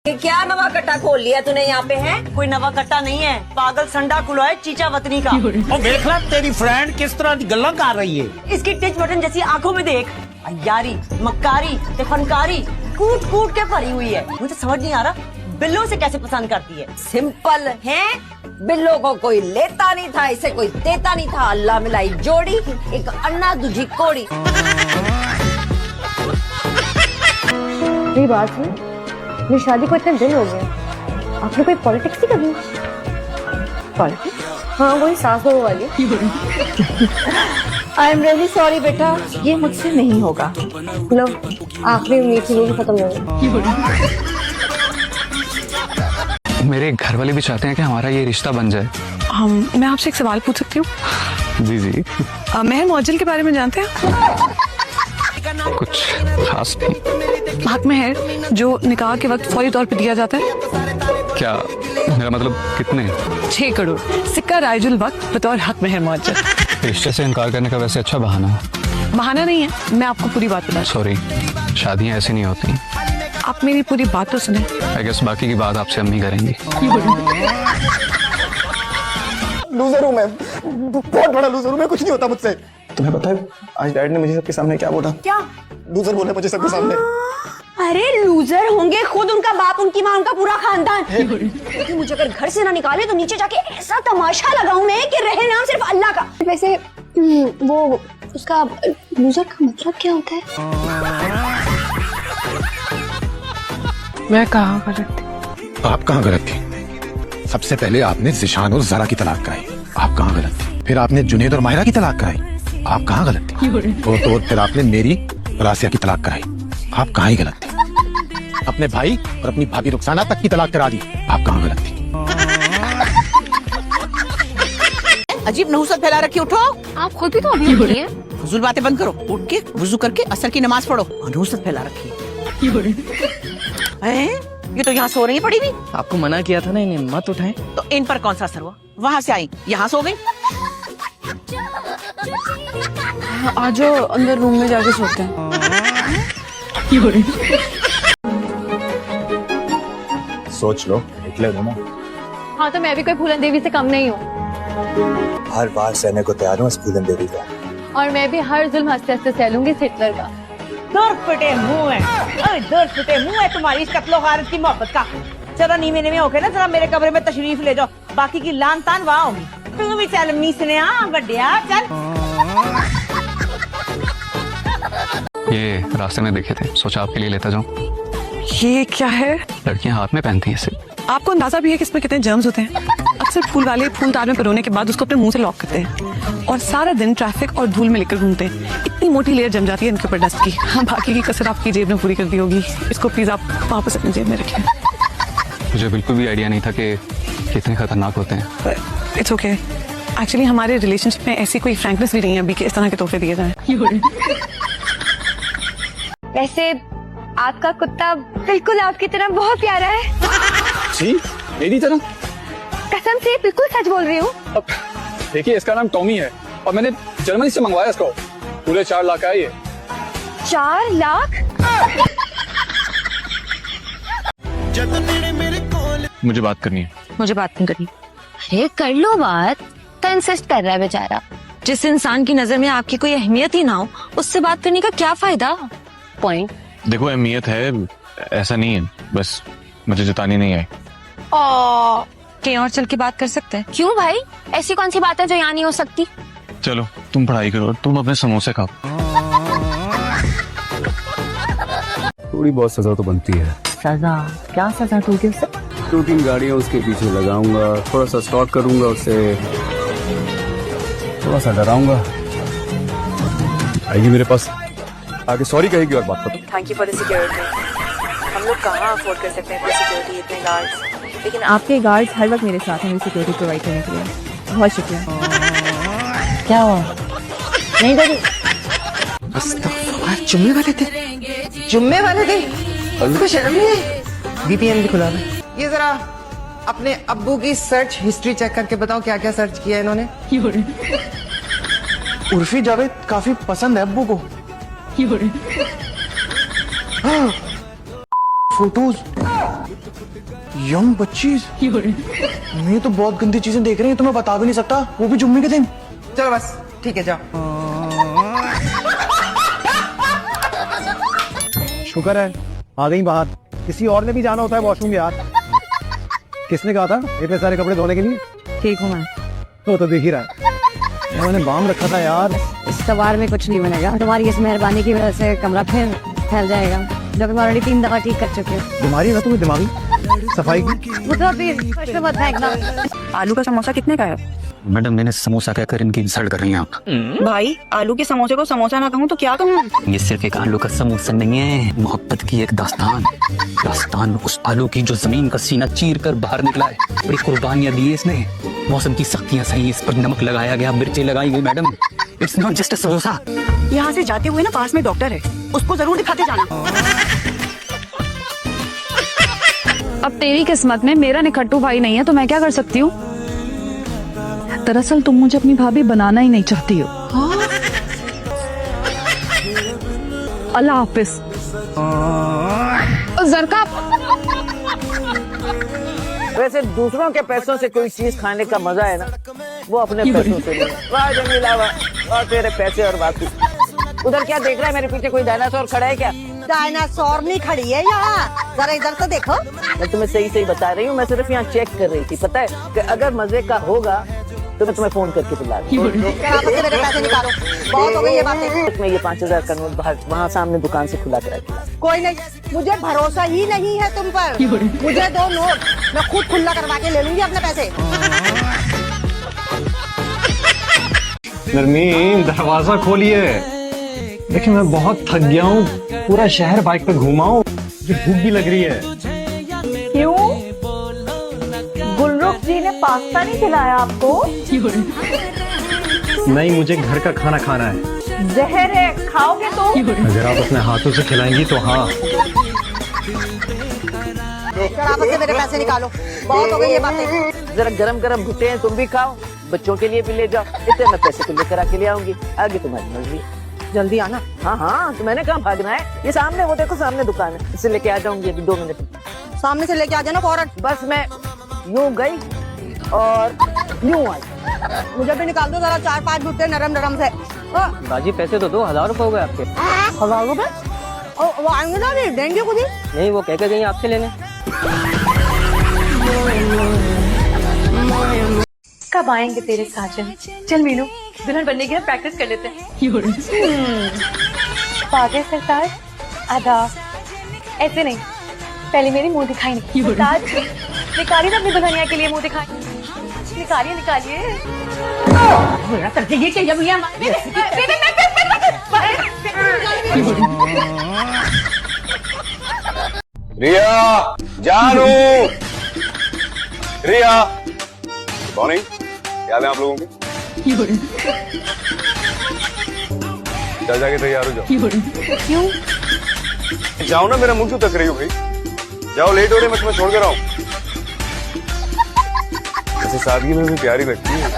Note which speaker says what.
Speaker 1: ये क्या नवा कट्टा खोल लिया तूने यहाँ पे है?
Speaker 2: कोई नवा कट्टा नहीं है, पागल संडा खुला है चीचा वतनी का।
Speaker 3: और देख ला तेरी फ्रेंड किस तरह की गल्ला कर रही है।
Speaker 2: इसकी टिच बटन जैसी आंखों में देख, यारी मक्कारी ते फनकारी कूट कूट के भरी हुई है। मुझे समझ नहीं आ रहा बिल्लों से कैसे पसंद करती है।
Speaker 1: सिंपल है, बिल्लो को कोई लेता नहीं था, इसे कोई देता नहीं था, अल्लाह मिलाई जोड़ी, एक अन्ना दूजी कोड़ी।
Speaker 4: ये बात है, मेरी शादी को इतने दिन हो गए, आपने कोई पॉलिटिक्स नहीं कभी? पॉलिटिक्स? हाँ, वही सास बहू वाली। आई एम रियली सॉरी बेटा, ये मुझसे नहीं होगा। लो, आखिरी उम्मीद थी वो भी खत्म हो गई।
Speaker 5: मेरे घर वाले भी चाहते हैं कि हमारा ये रिश्ता बन जाए।
Speaker 6: मैं आपसे एक सवाल पूछ सकती हूँ?
Speaker 5: जी जी।
Speaker 6: महर मौजल के बारे में जानते हैं?
Speaker 5: कुछ खास नहीं।
Speaker 6: हक महर जो निकाह के वक्त फौरी तौर पे दिया जाता है।
Speaker 5: क्या मेरा मतलब कितने?
Speaker 6: 6 करोड़ सिक्का राइजुल वक्त बतौर हक महर मौजल।
Speaker 5: रिश्ते से इनकार करने का वैसे अच्छा बहाना है।
Speaker 6: बहाना नहीं है, मैं आपको पूरी बात बता।
Speaker 5: सॉरी, शादियाँ ऐसी नहीं होती।
Speaker 6: आप मेरी पूरी बात तो सुने।
Speaker 5: आई गेस बाकी की बात आपसे अम्मी करेंगी।
Speaker 7: लूजर हूँ मैं, बहुत बड़ा लूजर हूँ मैं, कुछ नहीं होता मुझसे। तुम्हें पता है आज डैड ने मुझे सबके सामने क्या बोला?
Speaker 4: क्या?
Speaker 7: लूजर बोले मुझे सबके सामने।
Speaker 4: अरे लूजर होंगे खुद उनका बाप, उनकी माँ, उनका पूरा खानदान। क्योंकि मुझे अगर घर से ना निकाले तो नीचे जाके ऐसा तमाशा लगाऊं मैं कि रहे नाम सिर्फ अल्लाह का। वैसे वो उसका लूजर का मतलब क्या होता है?
Speaker 6: मैं कहाँ गलत थी?
Speaker 8: आप कहाँ गलत थी? सबसे पहले आपने जिशान और जरा की तलाक कराई, आप कहाँ गलत थी? फिर आपने जुनेद और माहिरा की तलाक कराई, आप कहाँ गलत थी? तो फिर आपने मेरी और आसिया की तलाक कराई, आप कहाँ ही गलत थी? अपने भाई और अपनी भाभी रुखसाना तक की तलाक करा दी, आप कहाँ गलत थी?
Speaker 9: अजीब नहुसत फैला रखी, उठो।
Speaker 4: आप खुद भी तो अभी उठी हैं।
Speaker 9: फजूल बातें बंद करो, उठ के वुजू करके असर की नमाज पढ़ो। नहुसत फैला रखी है। ये तो यहाँ सो रही है पड़ी हुई।
Speaker 3: आपको मना किया था ना इन्हें मत उठाएं।
Speaker 9: तो इन पर कौन सा असर हुआ? वहाँ से आई, यहाँ सो गई।
Speaker 6: आ जाओ अंदर रूम में जाके सोते हैं।
Speaker 7: सोच लो, निकले दो ना।
Speaker 4: हाँ तो मैं भी कोई फूलन देवी से कम नहीं हूँ।
Speaker 7: हर बार सहने को तैयार हूँ फूलन देवी का।
Speaker 4: और मैं भी हर जुल्म हंसते हंसते सह लूंगी हिटलर का।
Speaker 2: दूर फिटे मुंह है, दूर फिटे मुंह है तुम्हारी इस कत्लो गारत की मोहब्बत का। चलो नीवे नीवे होके ना जरा मेरे कमरे में तशरीफ ले जाओ, बाकी की लान तान वहाँ होगी। तू भी चल मीसने बड्डिया चल।
Speaker 5: ये रास्ते में देखे थे, सोचा आपके लिए लेता जाऊं।
Speaker 6: ये क्या है?
Speaker 5: लड़कियां हाथ में पहनती हैं इसे।
Speaker 6: आपको अंदाजा भी है कि इसमें कितने जर्म्स होते हैं? अक्सर फूल वाले फूल तार में पिरोने के बाद उसको अपने मुंह से लॉक करते हैं और सारा दिन ट्रैफिक और धूल में लेकर घूमते हैं। इतनी मोटी लेयर जम जाती है इनके ऊपर डस्ट की। हाँ, बाकी की कसर आपकी जेब में पूरी कर दी होगी। इसको प्लीज आप वापस अपनी जेब में रखें।
Speaker 5: मुझे बिल्कुल भी आइडिया नहीं था कि कितने खतरनाक होते हैं।
Speaker 6: It's okay. एक्चुअली हमारे रिलेशनशिप में ऐसी कोई फ्रैंकनेस भी नहीं है अभी कि इस तरह के तोहफे दिए जाएं।
Speaker 4: वैसे आपका कुत्ता बिल्कुल आपकी तरह बहुत प्यारा है।
Speaker 5: जी, मेरी तरह?
Speaker 4: कसम से बिल्कुल सच बोल रही हूँ।
Speaker 5: देखिए, इसका नाम टॉमी है और मैंने जर्मनी से मंगवाया इसको। पूरे 4 लाख का है ये।
Speaker 4: 4 लाख?
Speaker 5: मुझे बात करनी है।
Speaker 4: मुझे बात नहीं करनी। अरे कर लो बात। तो इंसिस्ट कर रहा है बेचारा। जिस इंसान की नजर में आपकी कोई अहमियत ही ना हो, उससे बात करने का क्या फायदा? पॉइंट।
Speaker 5: देखो, अहमियत है, ऐसा नहीं है, बस मुझे जतानी नहीं आई।
Speaker 4: कहीं और चल के बात कर सकते हैं। क्यों भाई, ऐसी कौन सी बात है जो यहाँ नहीं हो सकती?
Speaker 5: चलो तुम पढ़ाई करो, तुम अपने समोसे खाओ।
Speaker 8: थोड़ी बहुत सजा तो बनती है।
Speaker 2: सजा? क्या सजा दोगे उसे?
Speaker 8: 2-3 गाड़ियाँ उसके पीछे लगाऊंगा, थोड़ा सा स्टॉक करूंगा, उससे थोड़ा सा डराऊंगा, आएगी मेरे पास, आगे सॉरी कहेगी और बात करो।
Speaker 6: Thank you for the security. हम लोग कहाँ अफोर्ड कर सकते हैं सिक्योरिटी, इतने गार्ड्स, लेकिन आपके गार्ड्स हर वक्त मेरे साथ हैं मेरी सिक्योरिटी प्रोवाइड करने के लिए। बहुत शुक्रिया।
Speaker 2: क्या हुआ? नहीं डरी?
Speaker 9: जुम्मे वाले थे, जुम्मे वाले थे, उनको शर्म नहीं है? VPN भी खुला है। ये जरा अपने अब्बू की सर्च हिस्ट्री चेक करके बताओ क्या क्या सर्च किया इन्होंने।
Speaker 7: उर्फी जावेद काफी पसंद है अब्बू को। फोटोज यंग बच्ची, ये तो बहुत गंदी चीजें देख रही है, तो मैं बता भी नहीं सकता, वो भी जुम्मे के दिन।
Speaker 9: चलो बस ठीक है, जाओ।
Speaker 7: शुक्र है आ गई बाहर, किसी और ने भी जाना होता है वॉशरूम यार। किसने कहा था इतने सारे कपड़े धोने के लिए?
Speaker 2: ठीक हूँ मैं।
Speaker 7: वो तो देख ही रहा है, मैंने बाम रखा था यार।
Speaker 4: इस सवार में कुछ नहीं बनेगा, तुम्हारी इस मेहरबानी की वजह से कमरा फिर फैल जाएगा, जब हम ऑलरेडी 3 दफा ठीक कर चुके हैं।
Speaker 7: बीमारी है ना तुम्हें दिमागी, सफाई की।
Speaker 4: मत फेंकना।
Speaker 6: आलू का समोसा कितने का है?
Speaker 3: मैडम मैंने समोसा कहकर इनकी इंसल्ट कर रही हैं आप।
Speaker 6: भाई आलू के समोसे को समोसा ना कहूँ तो क्या कहूँ?
Speaker 3: ये सिर्फ एक आलू का समोसा नहीं है, मोहब्बत की एक दास्तान। दास्तान उस आलू की जो जमीन का सीना चीर कर बाहर निकला है। बड़ी कुर्बानियां दी है इसने, मौसम की सख्तियां सही, इस पर नमक लगाया गया, मिर्चें लगाई गई। Madam it's not just a samosa.
Speaker 6: यहाँ से जाते हुए ना पास में डॉक्टर है, उसको जरूर दिखाते जाना।
Speaker 4: अब तेरी किस्मत में मेरा निखट्टू भाई नहीं है तो मैं क्या कर सकती हूँ?
Speaker 6: दरअसल तुम मुझे अपनी भाभी बनाना ही नहीं चाहती हो। अल्लाह हाफिज।
Speaker 4: जरका
Speaker 10: वैसे दूसरों के पैसों से कोई चीज खाने का मजा है ना, वो अपने पैसों से नहीं। वाह जमीला वाह, और तेरे पैसे और बाकी। उधर क्या देख रहा है, मेरे पीछे कोई डायनासोर खड़ा है क्या?
Speaker 2: डायनासोर नहीं खड़ी है यहाँ, जरा इधर तो देखो।
Speaker 10: मैं तुम्हें सही सही बता रही हूँ, मैं सिर्फ यहाँ चेक कर रही थी। पता है कि अगर मजे का होगा तो मैं तुम्हें फोन करके बुला
Speaker 2: मेरे पैसे निकालो, बहुत हो गई ये बातें।
Speaker 10: मैं ये 5000 का नोट बाहर वहाँ सामने दुकान से खुला करा दिया।
Speaker 2: कोई नहीं, मुझे भरोसा ही नहीं है तुम पर। मुझे दो नोट, मैं खुद खुला करवा के ले लूंगी अपने पैसे।
Speaker 7: नरमीन दरवाजा खोलिए। देखिए मैं बहुत थक गया हूँ, पूरा शहर बाइक पे घूमा हूँ, मुझे भूख भी लग रही है।
Speaker 2: क्यों? गुलरुख जी ने पास्ता नहीं खिलाया आपको?
Speaker 7: नहीं, मुझे घर का खाना खाना है।
Speaker 2: जहर है, खाओगे तो?
Speaker 7: अगर आप अपने हाथों से खिलाएंगी तो हाँ।
Speaker 2: शराबत से मेरे पैसे निकालो, बहुत हो गई ये बातें।
Speaker 10: जरा गरम गरम भुट्टे हैं, तुम भी खाओ, बच्चों के लिए भी ले जाओ। इतने मैं पैसे तो लेकर आके ले आऊंगी, आगे तुम्हारी मर्जी।
Speaker 2: जल्दी आना।
Speaker 10: हाँ हाँ, तो मैंने कहाँ भागना है, ये सामने वो देखो सामने दुकान है, इसे लेके आ जाऊंगी अभी 2 मिनट।
Speaker 2: सामने से लेके आ जाना फौरन।
Speaker 10: बस मैं यूं गई और यूं आई।
Speaker 2: मुझे भी निकाल दो जरा 4-5 भुट्टे नरम नरम से।
Speaker 10: बाजी पैसे तो 2000 रुपए हो गए आपके।
Speaker 2: 1000 रुपए? वो आएंगे ना, अभी देंगे खुद ही।
Speaker 10: नहीं, वो कह के गई आपसे लेने।
Speaker 6: कब आएंगे तेरे साजन? चल मीनू, दुल्हन बनने की प्रैक्टिस कर लेते हैं। पागल सरताज, आदाब। ऐसे नहीं, पहले मेरी मुंह दिखाई नहीं। सरताज, निकालिए ना अपनी दुल्हनिया के लिए मुंह दिखाई। निकालिए निकालिए।
Speaker 2: ये चाहिए भैया।
Speaker 5: रिया, जानू, रिया, कौन है? याद है आप लोगों की? जाके तैयार हो जाओ।
Speaker 4: क्यों?
Speaker 5: जाओ ना, मेरा मुंह क्यों तक रही हो भाई? जाओ, लेट हो रही, मैं तुम्हें छोड़ कर आऊं। ऐसे सादगी में भी प्यारी लगती है।